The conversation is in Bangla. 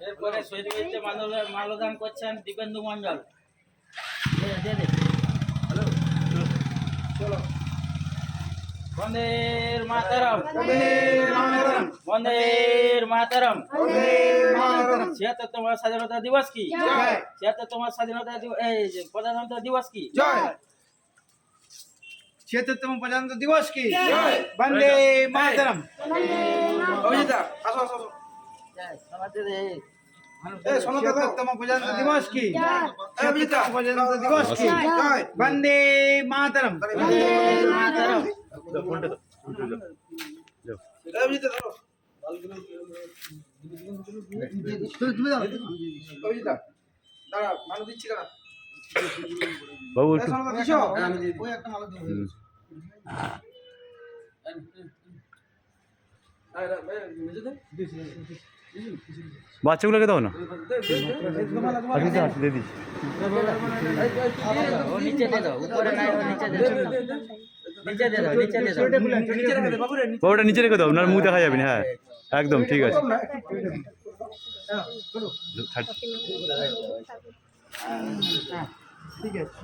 এরপরে শহীদ বীরতে মাল্যদান করছেন দীপেন্দু মণ্ডল। বন্দে মাতরম, বন্দে মাতরম। ৭৬তম স্বাধীনতা দিবস কি? ৭৬তম স্বাধীনতা প্রজাতন্ত্র দিবস কি? ৭৬তম প্রজাতন্ত্র দিবস কি? বন্দে মাতরম। অভিজিতা আসো আসো আসো। ৭৬তম প্রজাতন্ত্র দিবস কি? ৭৬তম প্রজাতন্ত্র দিবস কি? বন্দে মাতরম। অভিজিতা ধরো। অভিজিতা দাঁড়া, মালা দিচ্ছি দাঁড়া। বাবু ওই একটা মালা দেবো। বাচ্চাগুলোকে দাও না, দিয়ে দিচ্ছি। বাবুটা নিচে রেখে দাও, আপনার মুখ দেখা যাবে না। হ্যাঁ একদম ঠিক আছে। ঠিক আছে